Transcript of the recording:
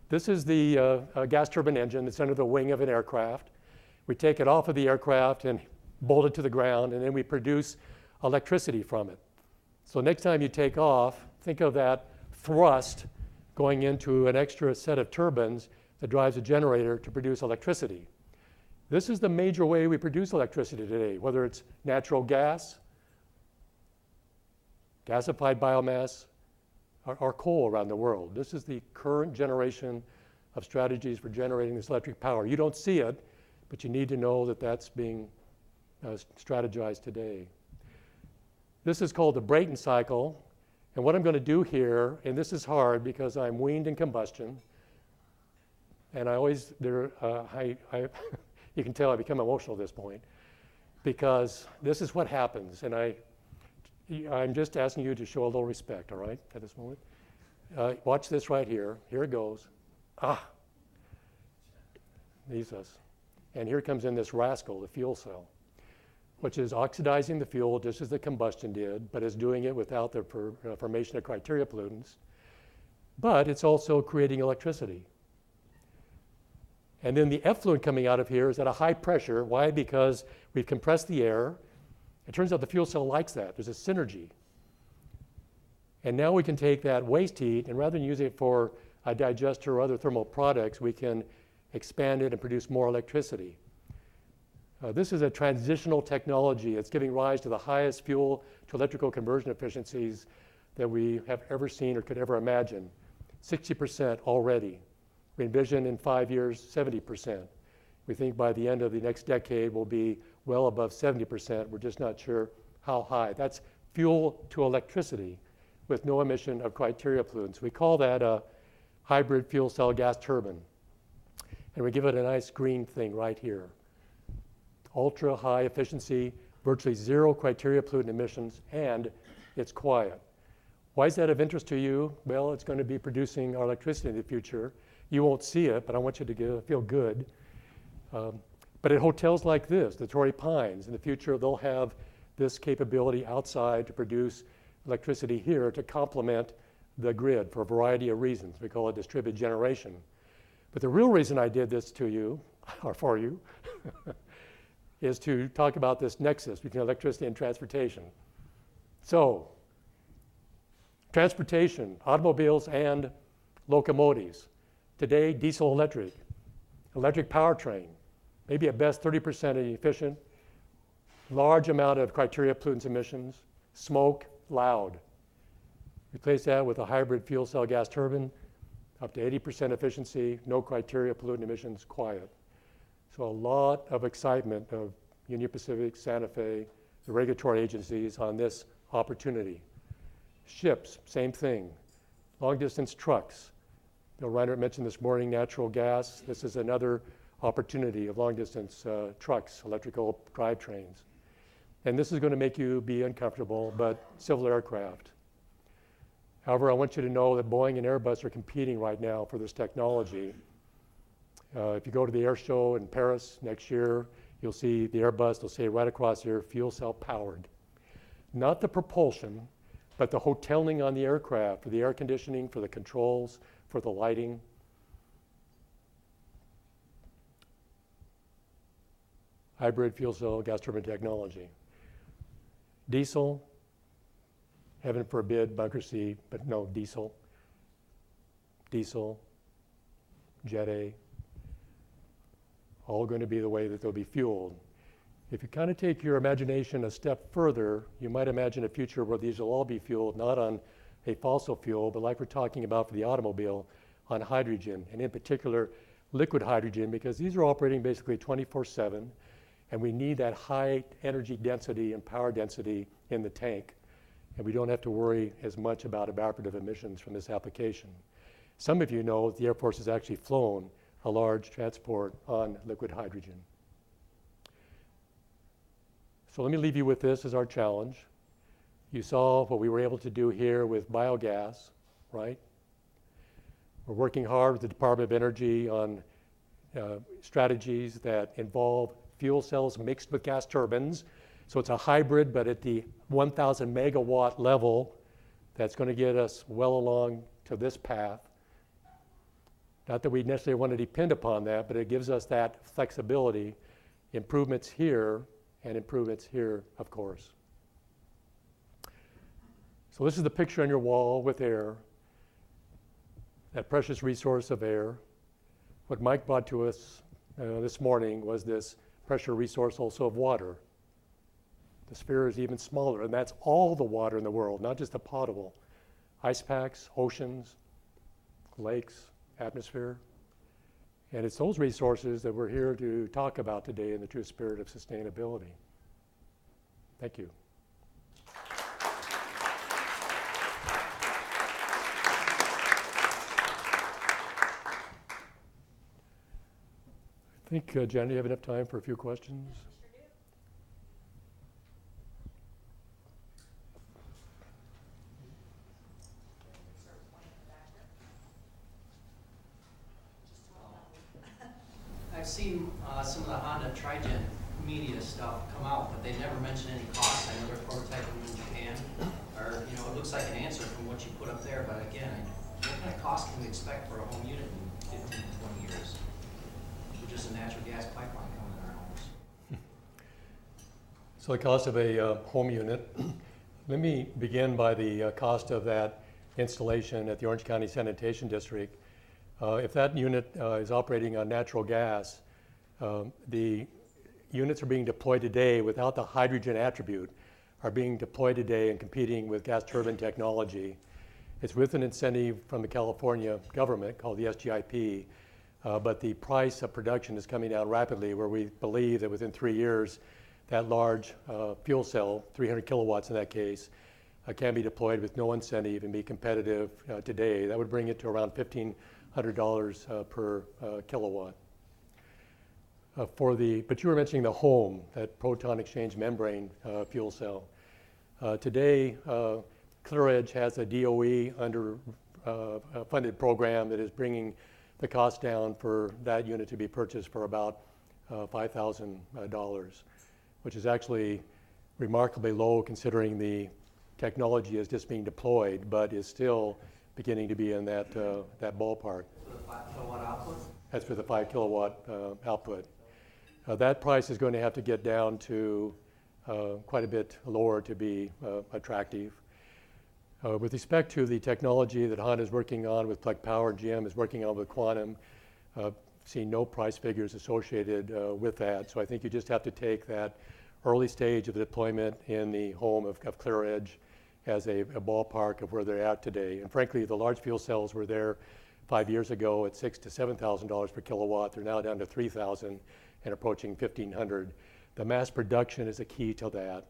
This is the gas turbine engine that's under the wing of an aircraft. We take it off of the aircraft and bolt it to the ground, and then we produce electricity from it. So next time you take off, think of that thrust going into an extra set of turbines that drives a generator to produce electricity. This is the major way we produce electricity today, whether it's natural gas, gasified biomass, or coal around the world. This is the current generation of strategies for generating this electric power. You don't see it, but you need to know that that's being strategized today. This is called the Brayton cycle. And what I'm going to do here, and this is hard because I'm weaned in combustion, and I always, you can tell I become emotional at this point, because this is what happens, and I'm just asking you to show a little respect, all right, at this moment. Watch this right here. Here it goes. Jesus. And here comes in this rascal, the fuel cell, which is oxidizing the fuel just as the combustion did, but is doing it without the formation of criteria pollutants. But it's also creating electricity. And then the effluent coming out of here is at a high pressure. Why? Because we've compressed the air. It turns out the fuel cell likes that. There's a synergy. And now we can take that waste heat, and rather than use it for a digester or other thermal products, we can expand it and produce more electricity. This is a transitional technology. It's giving rise to the highest fuel to electrical conversion efficiencies that we have ever seen or could ever imagine. 60% already. We envision in 5 years, 70%. We think by the end of the next decade we'll be well above 70%. We're just not sure how high. That's fuel to electricity with no emission of criteria pollutants. We call that a hybrid fuel cell gas turbine. And we give it a nice green thing right here. Ultra high efficiency, virtually zero criteria pollutant emissions, and it's quiet. Why is that of interest to you? Well, it's going to be producing our electricity in the future. You won't see it, but I want you to feel good. But at hotels like this, the Torrey Pines, in the future they'll have this capability outside to produce electricity here to complement the grid for a variety of reasons. We call it distributed generation. But the real reason I did this to you, or for you, is to talk about this nexus between electricity and transportation. So, transportation, automobiles and locomotives. Today, diesel electric powertrain, maybe at best 30% efficient, large amount of criteria pollutants emissions, smoke, loud. Replace that with a hybrid fuel cell gas turbine, up to 80% efficiency, no criteria pollutant emissions, quiet. So a lot of excitement of Union Pacific, Santa Fe, the regulatory agencies on this opportunity. Ships, same thing. Long distance trucks. Bill Reiner mentioned this morning natural gas. This is another opportunity of long distance trucks, electrical drivetrains. And this is going to make you be uncomfortable, but civil aircraft. However, I want you to know that Boeing and Airbus are competing right now for this technology. If you go to the air show in Paris next year, you'll see the Airbus, they'll say right across here, fuel cell powered. Not the propulsion, but the hoteling on the aircraft, for the air conditioning, for the controls, for the lighting. Hybrid fuel cell gas turbine technology. Diesel, heaven forbid, bunker C, but no, diesel. Diesel, Jet A, all going to be the way that they'll be fueled. If you kind of take your imagination a step further, you might imagine a future where these will all be fueled not on a fossil fuel, but like we're talking about for the automobile, on hydrogen, and in particular, liquid hydrogen, because these are operating basically 24/7, and we need that high energy density and power density in the tank, and we don't have to worry as much about evaporative emissions from this application. Some of you know the Air Force has actually flown a large transport on liquid hydrogen. So let me leave you with this as our challenge. You saw what we were able to do here with biogas, right? We're working hard with the Department of Energy on strategies that involve fuel cells mixed with gas turbines. So it's a hybrid, but at the 1,000 megawatt level, that's going to get us well along to this path. Not that we necessarily want to depend upon that, but it gives us that flexibility, improvements here and improvements here, of course. So this is the picture on your wall with air, that precious resource of air. What Mike brought to us this morning was this pressure resource also of water. The sphere is even smaller, and that's all the water in the world, not just the potable. Ice packs, oceans, lakes, atmosphere. And it's those resources that we're here to talk about today in the true spirit of sustainability. Thank you. I think, Jen, do you have enough time for a few questions? I've seen some of the Honda Trigen media stuff come out, but they never mention any costs. I know they're prototyping in Japan, or it looks like an answer from what you put up there. But again, what kind of cost can we expect for a home unit in 15 to 20 years? With just a natural gas pipeline coming in our homes. So the cost of a home unit. Let me begin by the cost of that installation at the Orange County Sanitation District. If that unit is operating on natural gas, the units are being deployed today without the hydrogen attribute, are being deployed today and competing with gas turbine technology. It's with an incentive from the California government called the SGIP, but the price of production is coming down rapidly, where we believe that within 3 years, that large fuel cell, 300 kilowatts in that case, can be deployed with no incentive and be competitive today. That would bring it to around $1,500 per kilowatt. But you were mentioning the home, that proton exchange membrane fuel cell. Today, ClearEdge has a DOE under funded program that is bringing the cost down for that unit to be purchased for about $5,000, which is actually remarkably low considering the technology is just being deployed, but is still beginning to be in that ballpark. For the 5 kilowatt output? That's for the 5 kilowatt output. That price is going to have to get down to quite a bit lower to be attractive. With respect to the technology that Honda is working on with Plug Power, GM is working on with Quantum, see no price figures associated with that. So I think you just have to take that early stage of the deployment in the home of ClearEdge as a ballpark of where they're at today. And frankly, the large fuel cells were there 5 years ago at $6,000 to $7,000 per kilowatt. They're now down to $3,000 and approaching $1,500. The mass production is a key to that.